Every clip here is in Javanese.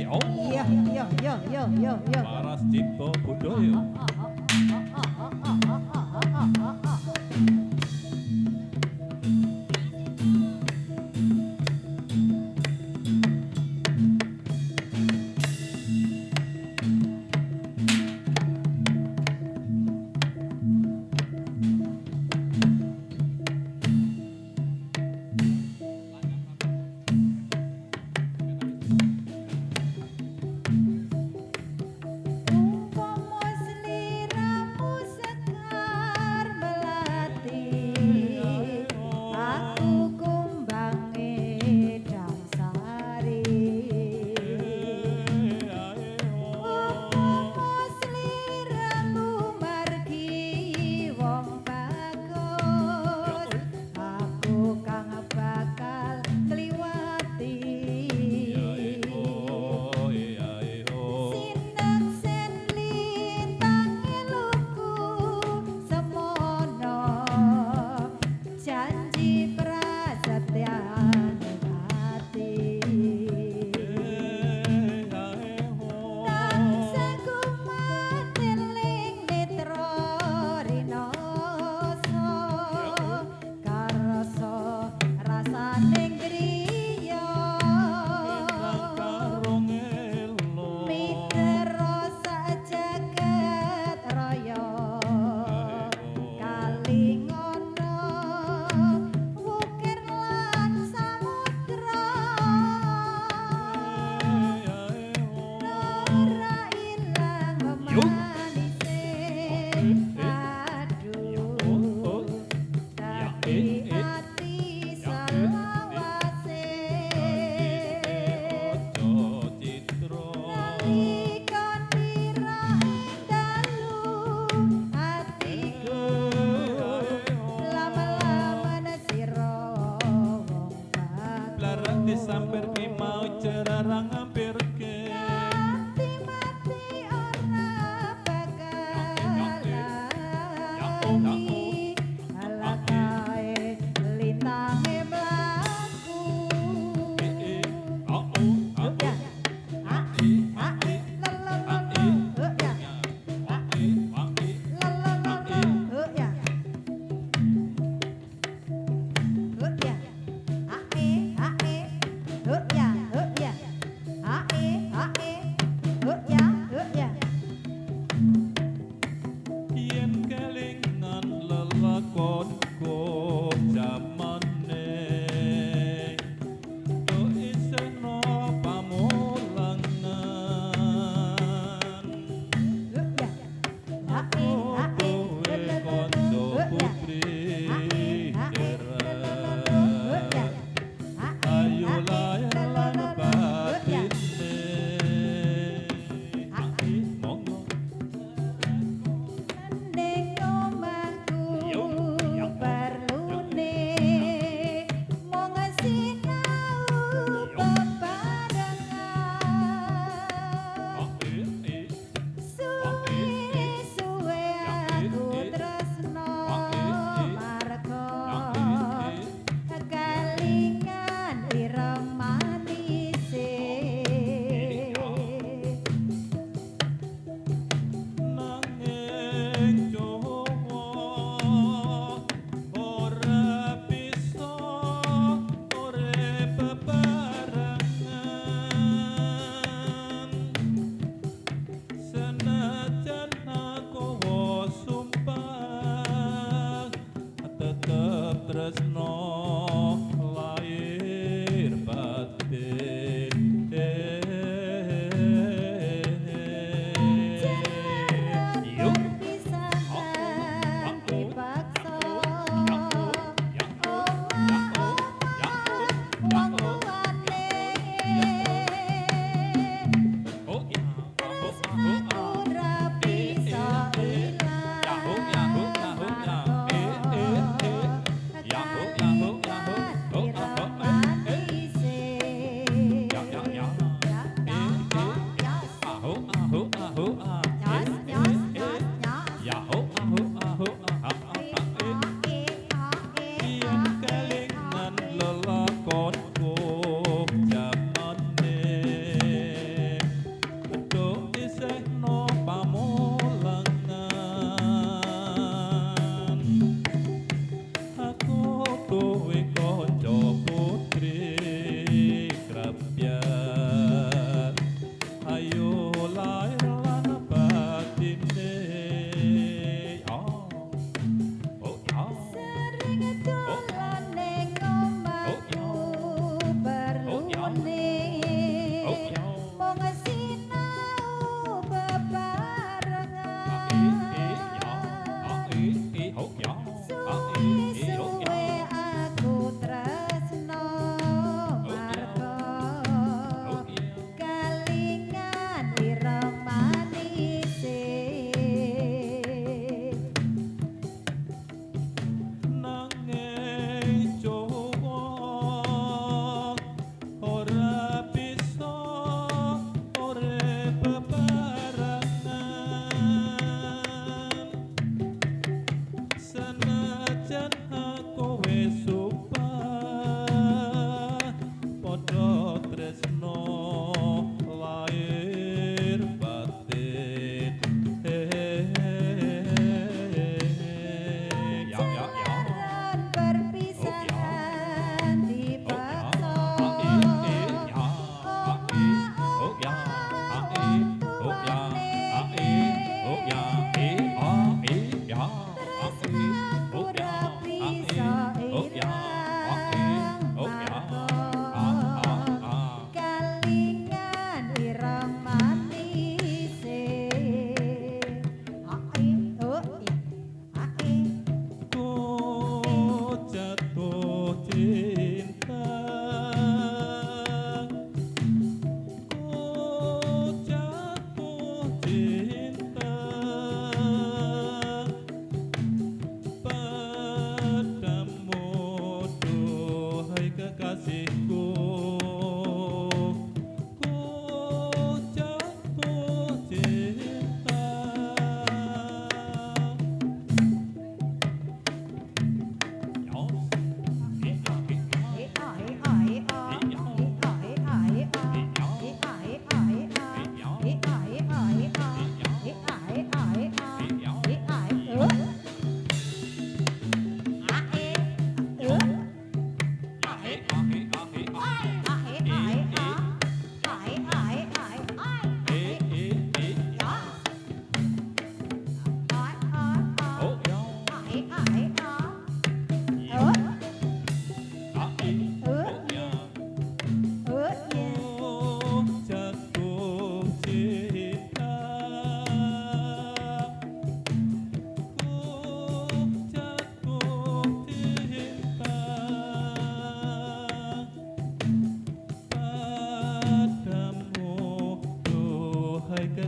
Oh, Iya, iya, iya, iya, iya, iya. Paras Cipto Budoyo. Umpama sliramu sekar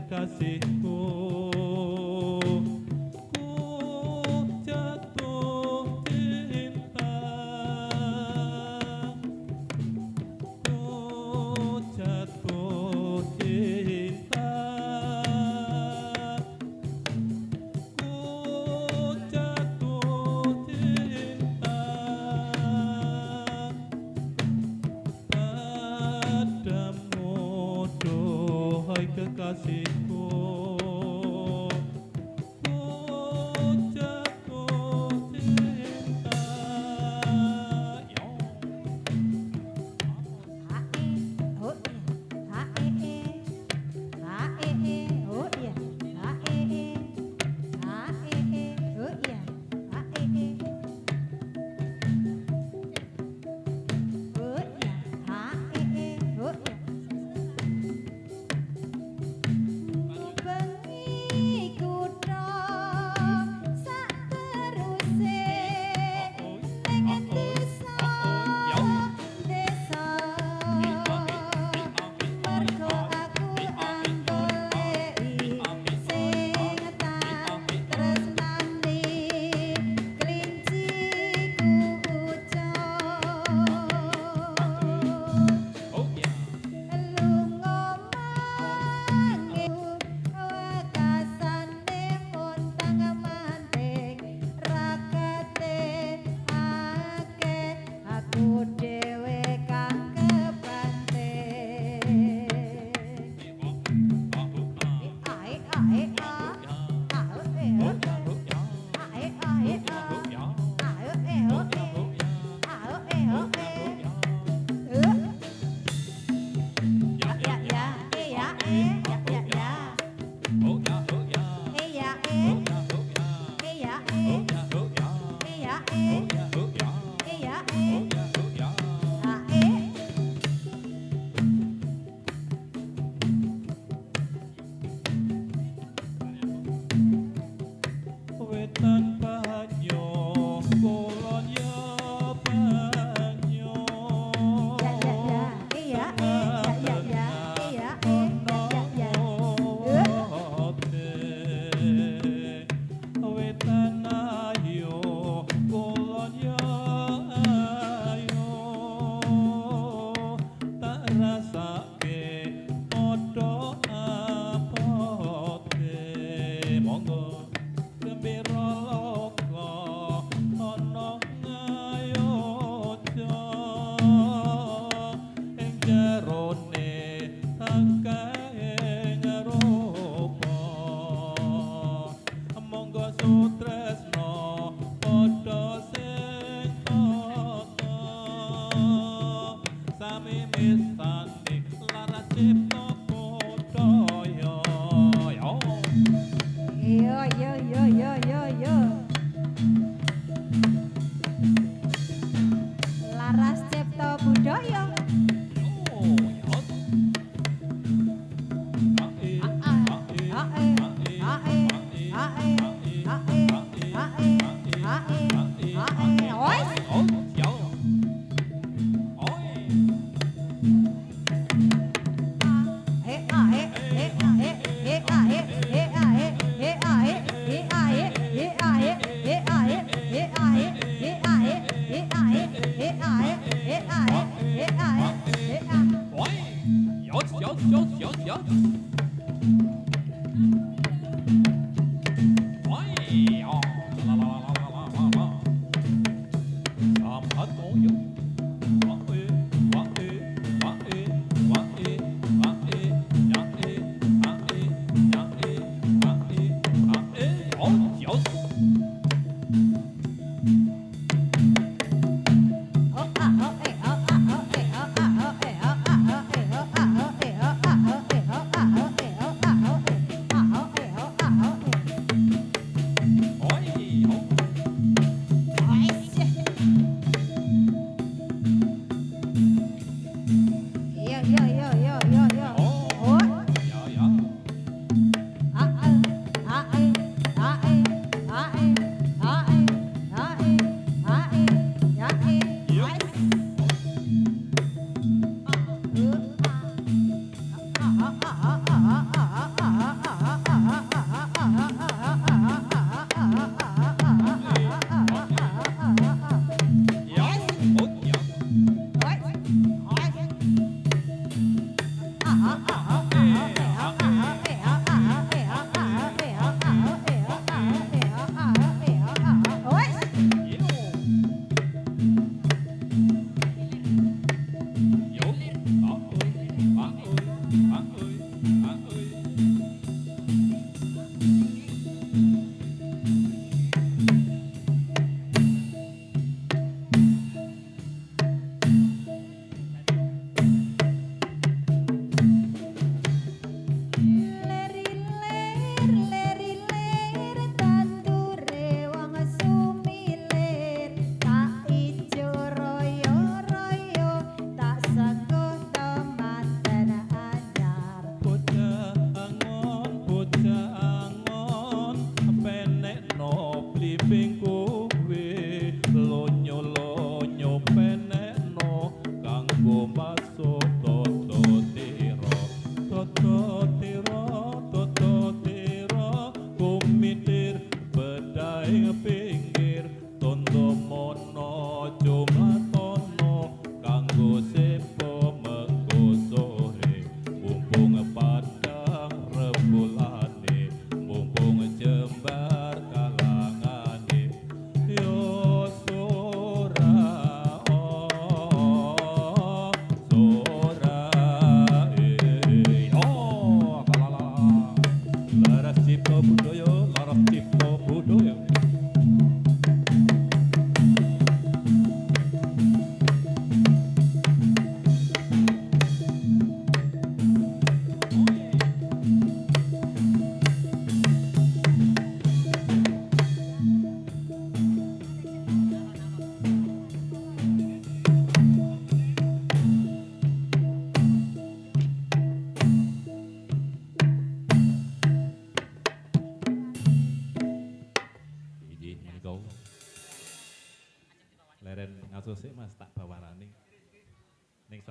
kekasihku, ku jatuh cinta, ku jatuh cinta, ku jatuh cinta padamu, dohai kekasihku, ku jatuh cinta. Yo.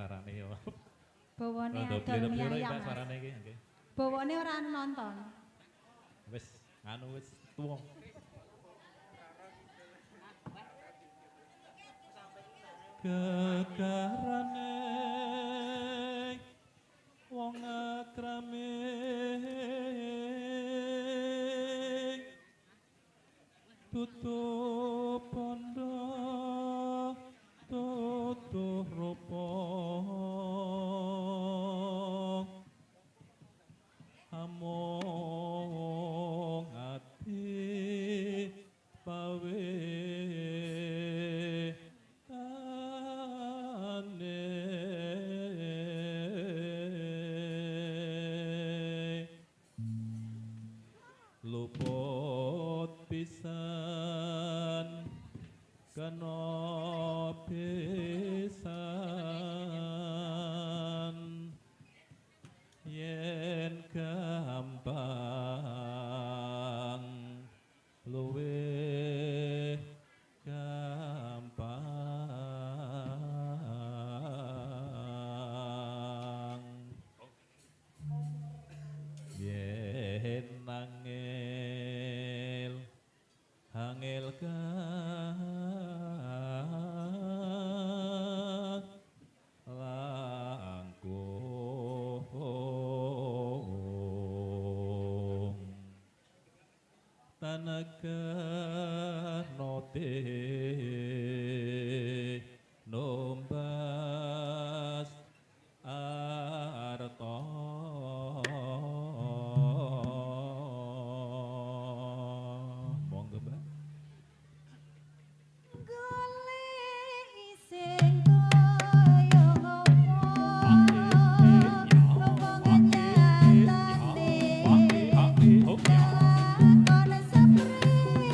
suarane yo. Bawane Rada adol mie bliro-bliro ayam. Pak suarane iki nggih. Bawane ora nonton. Wis anu wis tuwa. Kekarane wong akrame tutup pondo tutup rupa among ati pawe luput pisan kena pisan yen gampang luwih gampang yen angel langkung tanaga note nombas arto monggo Mbak. Golek sing kaya ngopo rombongan nyatane lakon saprene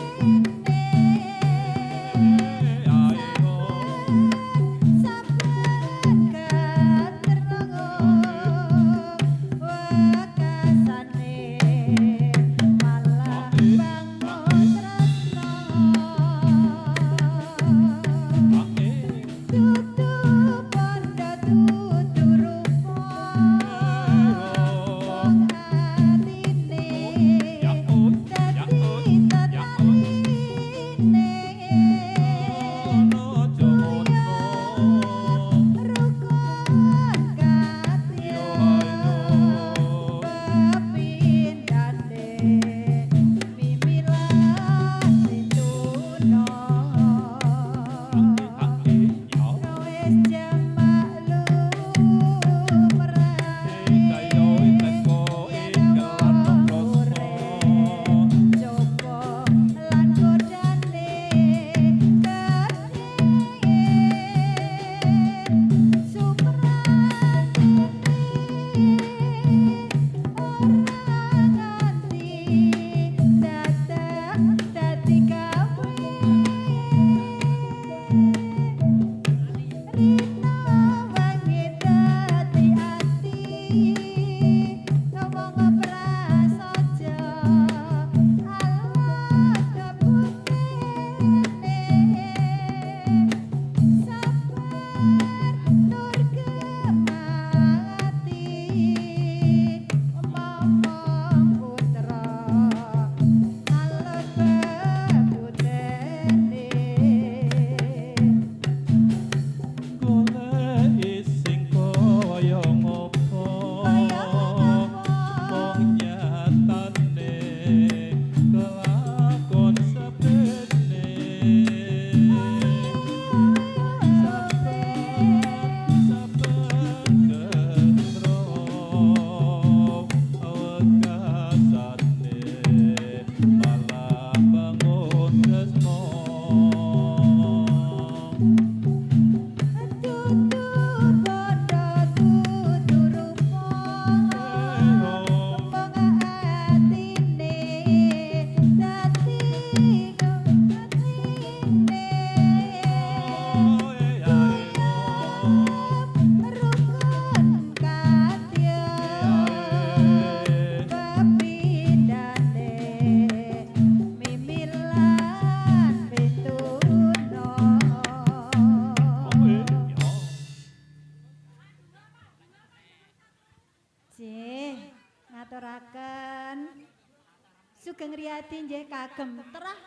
Sugeng Riyadi nggih kagem terah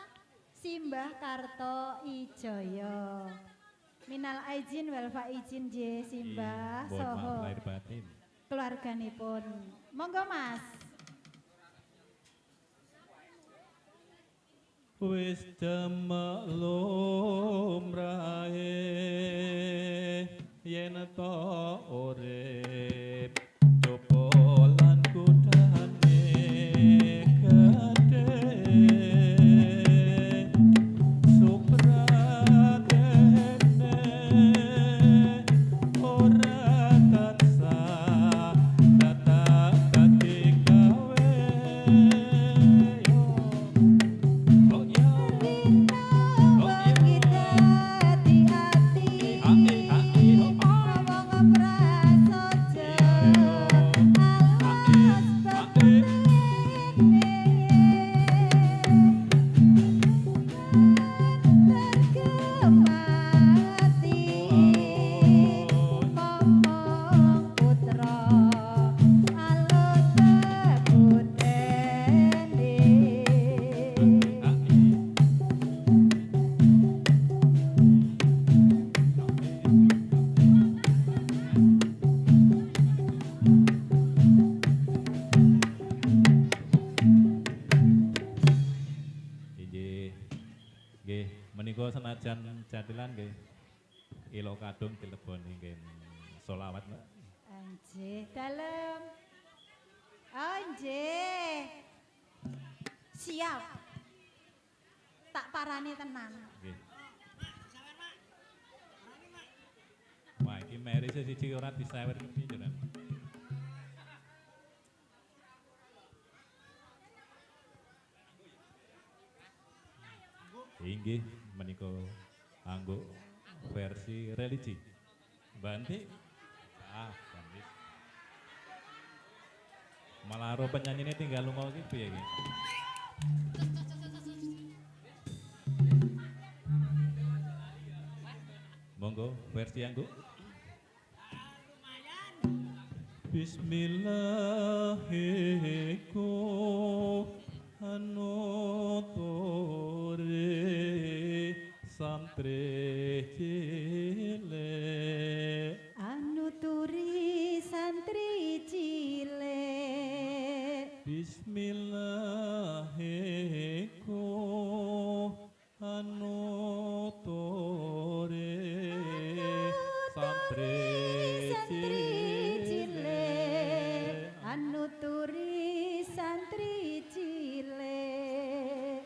Simbah Karto Ijaya. Minal aizin wal faizin nggih Simbah Mohon maaf saha lahir batin. keluarganipun. Monggo Mas. Wis demek lumrahe yen to urip coba lan kudane gedhe supradene ora tansah datang dadi gawe oh ya Kita di hati omong prasaja alas tergemati momong putra alus sebutene Inggih. Nggih, menika senajan jatilan nggih. Ilo kadung dileboni nggih selawat, Mbak. Anjih, dalem. Anjih. Siap. Tak parani tenan. Nggih. Wah, iki meri siji ora disewer piye jenengan. Inggih menika anggo versi religi. Banti Banti. Malah ro penyanyine tinggal lunga iki piye iki? Monggo versi anggo. Bismillahirrahmanirrahim santri cilik Anu turi santri cilik. Bismillahirrahmanirrahim santri cilik Anu turi santri cilik.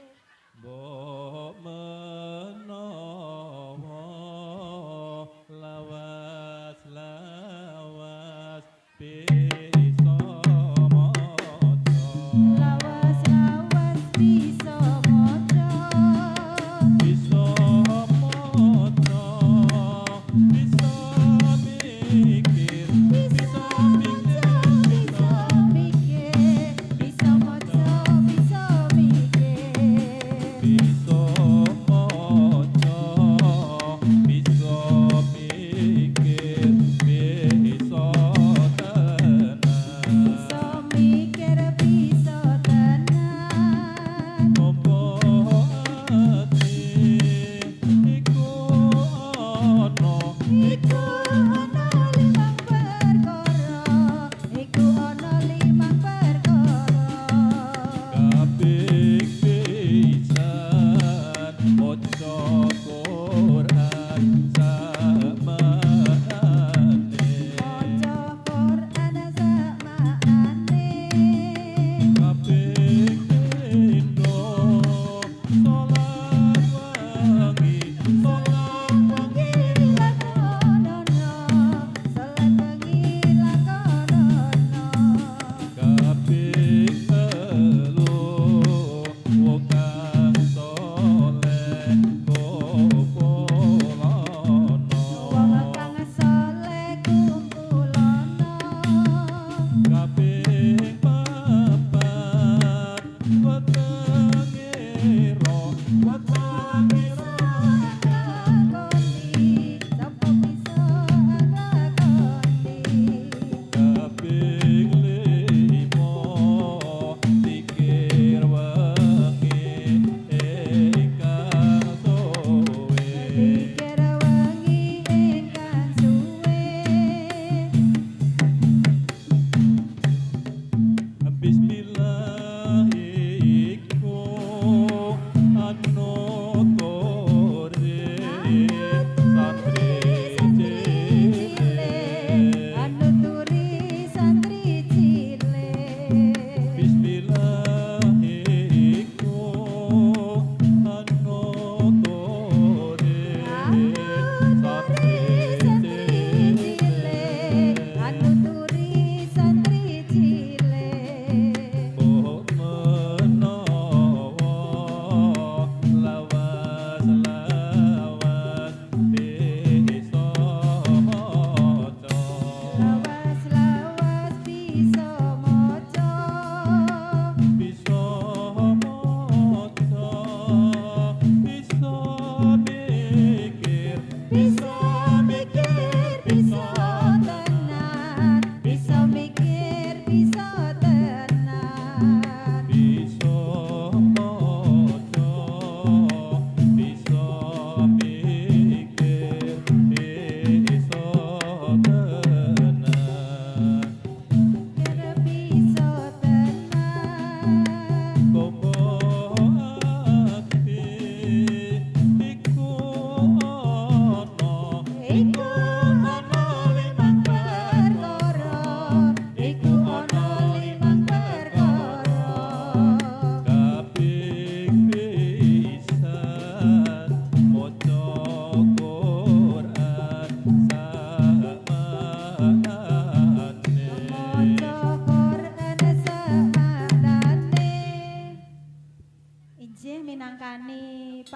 Mbok menawa lawas bisa maca Lawas-lawas bisa maca. bisa maca bisa mikir bisa mikir Bisa mikir, bisa maca, bisa mikir. bisa maca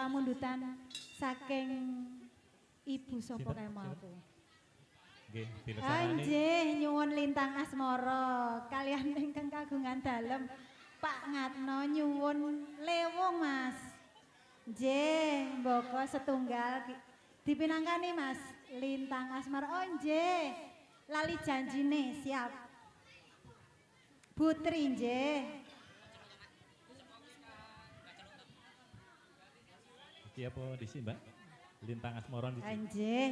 pamundutan saking Ibu sapa kae mau. Nggih, dilesarani. Anjih nyuwun lintang asmara kalian ingkang kagungan dalem Pak Ngatno nyuwun lewung Mas. Nggih, mboko setunggal dipinangkani Mas lintang asmara. Oh nggih. Lali janjine siap. Putri nggih. Iki apa disi Mbak? Lintang asmara disi. Nggih.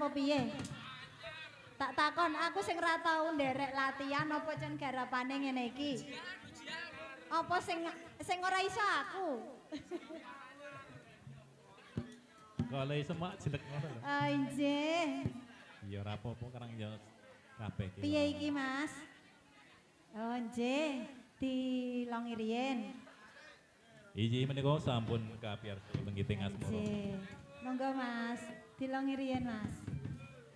apa piye? Tak takon aku sing ora tau nderek latihan apa jan garapane ngene iki. Apa sing ora iso aku? Kalau semak jelek ngono lho. Ah nggih. Ya ora apa-apa karang ya kabeh iki. Piye iki, Mas? Oh nggih, dilongi riyen. Iji menika sampun kapiarsa penggiting asmara. Nggih. Monggo Mas, dilongi riyen Mas.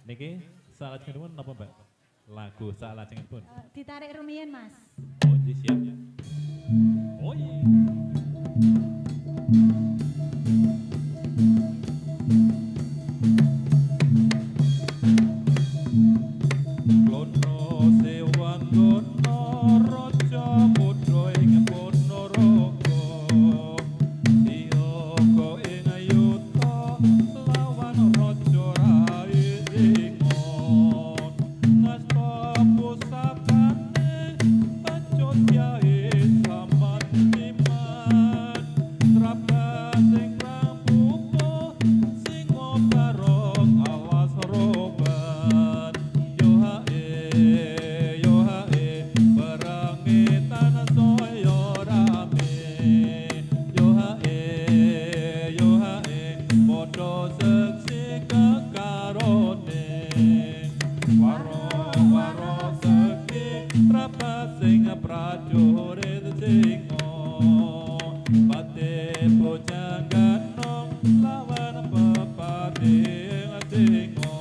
Niki salajengipun napa Mbak? Lagu salajengipun. Ditarik rumiyin Mas. Oh, nggih siap. Oh iya. Klono sewang gono raja putra ing Ponorogo. Siyaga ing ayuta lawan raja Raingon. Ngasta pusakane pacut yae samaniman. Trapas sing rambuka sing barong awas roban. Yo hae berangi tanah soyo rame. Yo hae podo seksi kekarone. Waro seki trapas sing prajurit singo. Pate bojangano lawan pepati singo.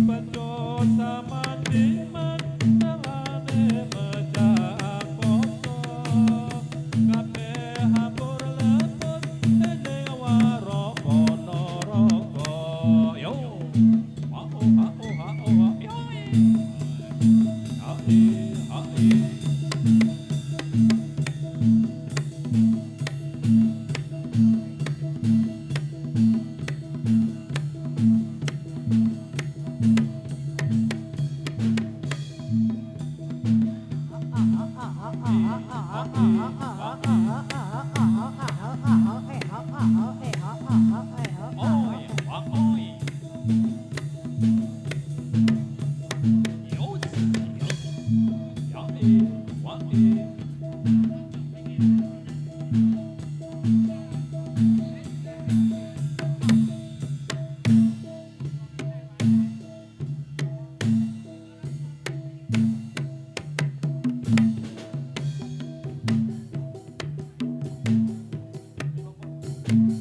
Bejo samandiman nangane mecah poso. Kabeh hambur lebur ning waro Ponorogo. Yo. Yo. Hai. Thank you.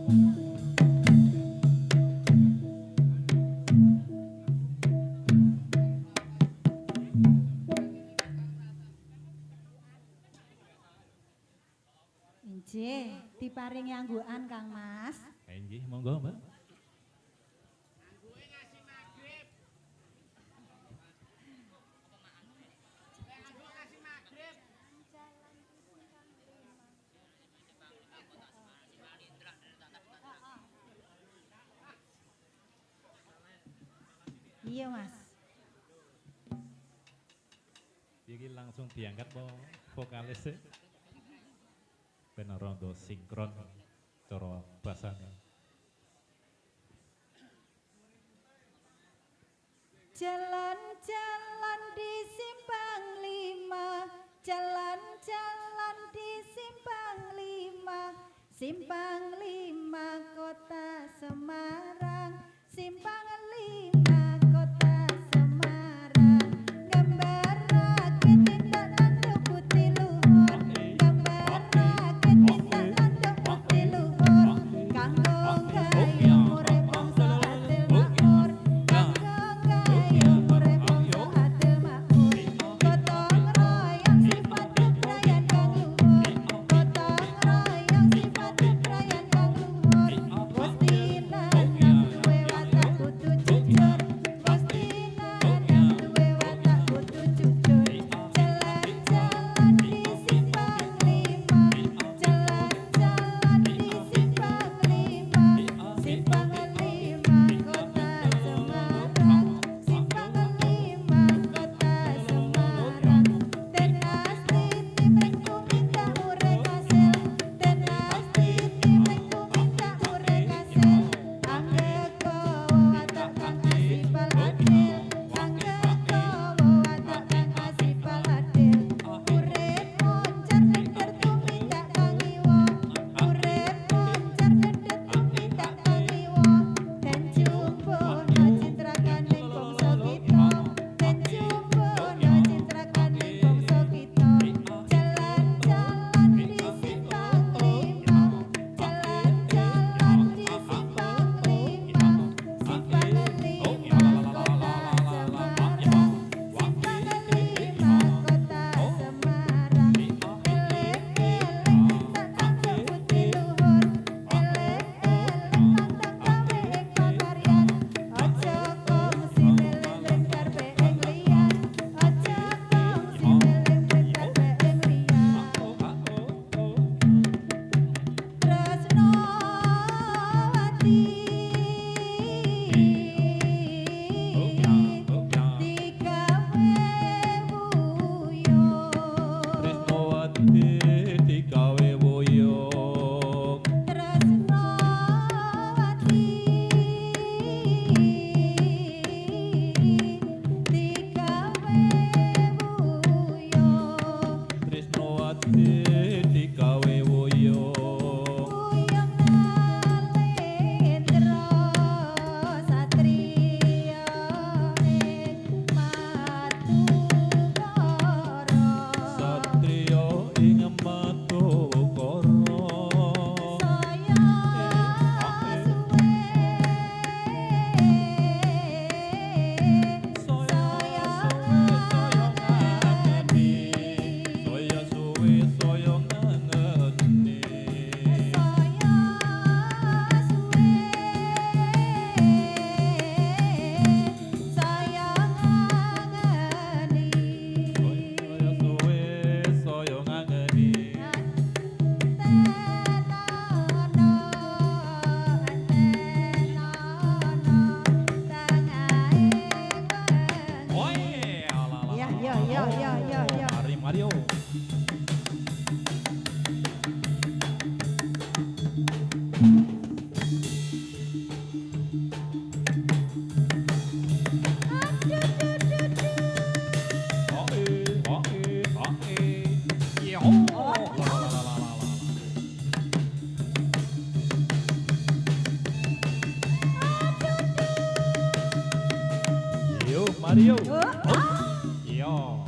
Injih, diparingi anggukan Kang Mas. Injih, monggo Mbak. Iya Mas. Iki langsung diangkat po vokalis ben rondo sinkron cara basane. Jalan-jalan di Simpang Lima, jalan-jalan di Simpang Lima, Simpang Lima Kota Semarang, Simpang Lima Kota Semarang, gambarake tindak tanduk putih luhur, gambarake tindak tanduk putih luhur, kanggo gayo urip bangsa adil makmur, kanggo gayo urip bangsa adil makmur, gotong royong sifat kebrayan kang luhur, gotong royong sifat kebrayan kang luhur, Gustina yang duwe watak kudu jujur, Gustina yang duwe watak kudu jujur, jalan-jalan di Simpang Lima, jalan-jalan di Simpang Lima, Simpang Lima Kota Semarang, Simpang Lima Kota Semarang, tenas titi mengku minta ure kasil, tenas titi mengku minta ure kasil, anggek kowo watak kang asifal adil, anggek kowo watak kang asifal adil, urip moncer neder tumindak kang iwong, urip moncer neder tumindak kang iwong, den jumbono citra kaning bangsa kita, den jumbono citra kaning bangsa kita, jalan-jalan di Simpang Lima, jalan-jalan di Simpang Lima, Simpang Lima Kota Semarang, Simpang Lima Kota Semarang, eling-eling tindak tanduk putih luhur, eling-eling pantang gawe ing pakaryan, aja kongsi meling karpe ing liyan, aja kongsi meling karpe ing liyan. Tresnawati digawe wuyung, Tresnawati digawe wuyung, Tresnawati digawe wuyung. wuyung nalendra satriya ing Madukara, Satriya ing Madukara. saya suwe Saya ngangeni. saya ngangeni Saya suwe saya ngangeni. Oh Ya, ya, ya, ya, ya, ya. Mari Mario. Yo Mario. Yo.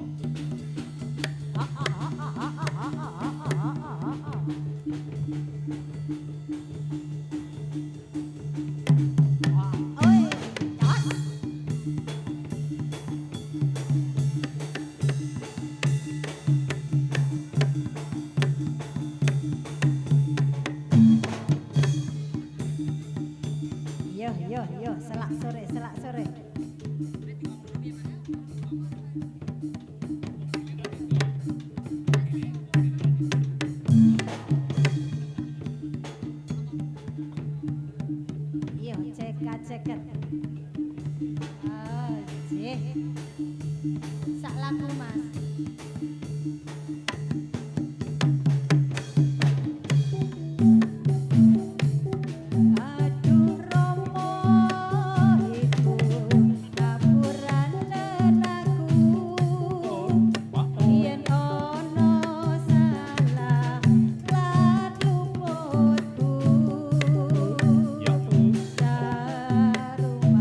Yo, selak sore, selak sore. Yo, ceket. Oh, jeh. Sak lagu mas. Aduh Romo iku kapuran lelaku. Yen ono salah lan luputku. Ya Bu. Sarumah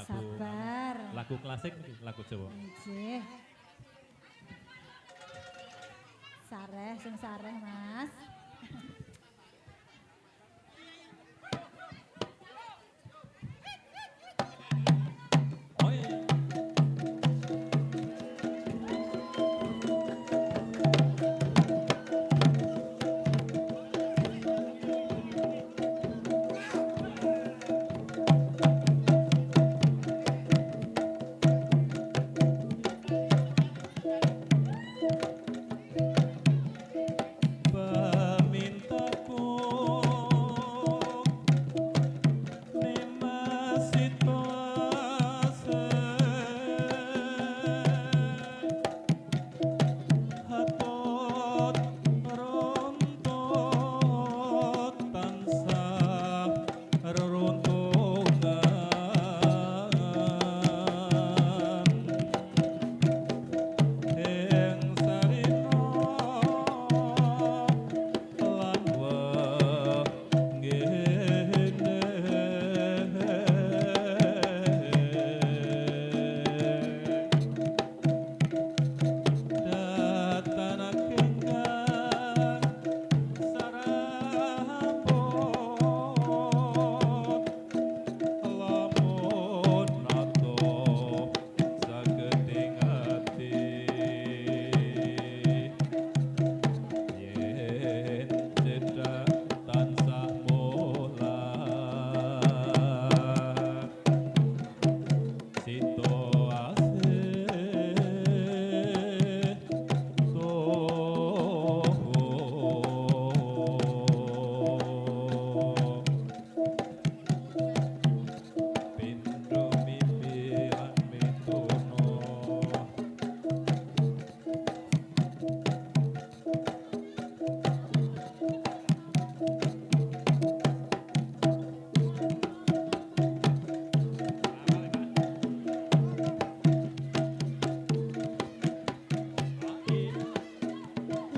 Sabar. lagu klasik iki, lagu Jawa. Nggih. Sareh sing sareh, Mas. Oh iya. Pemintaku nemasito ase hatot rontot tansah reruntungan ing sarina lan wengene datanaken sarambut lamun nato sageting ati yen cedak tansah molat sito asih soho pindho mimpian mituno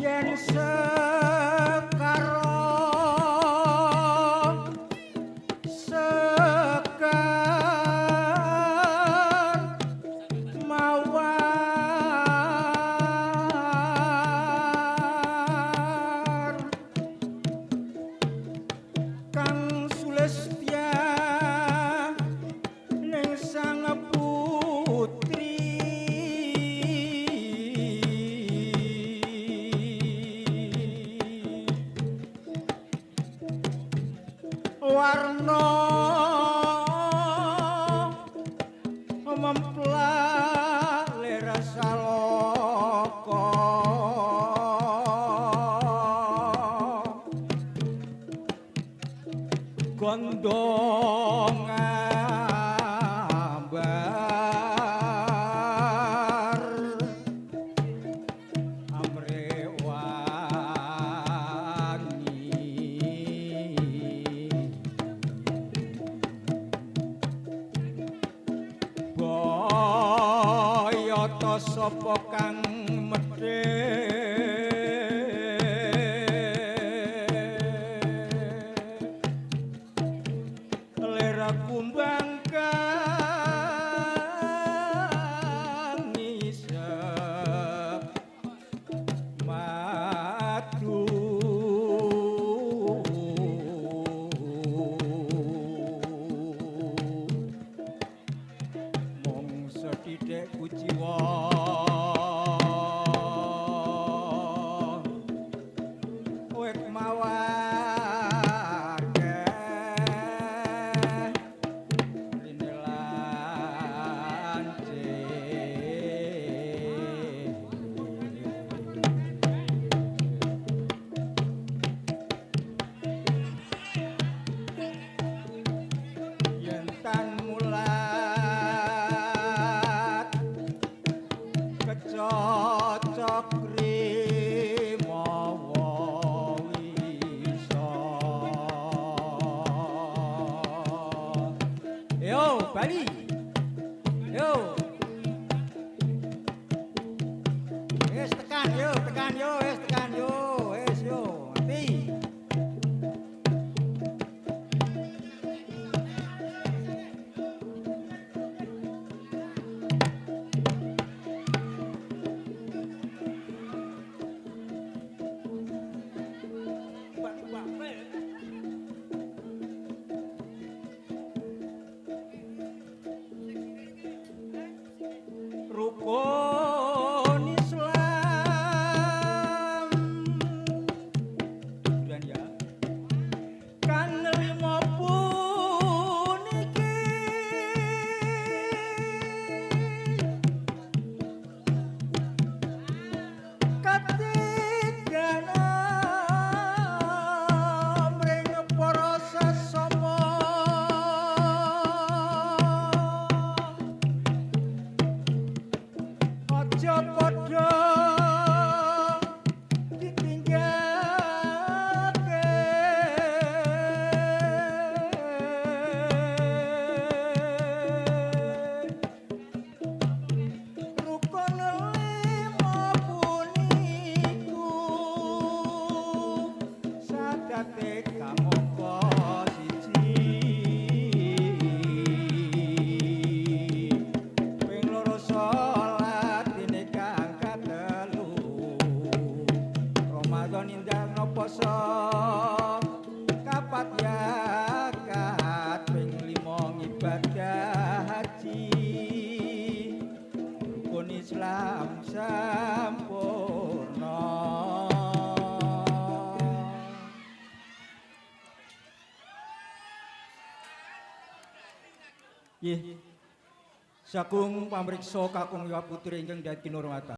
yen sekarang sekar mawar Kang Sulestya ning sang putri warna mempelak lera saloka gondong ambar amre wangi boyoto sapa kang medhe lera kumbang kang ngisep madu mong sethithik kuciwa wek mawarga yen tan mulat kecocok rimawa wisa yo Bali yo wis tekan yo wis tekan yo wis yo mati ibadah haji rukun Islam sampurna. Sagung pamriksa kakung Iwa Putri ingkang dadi kinurmatan.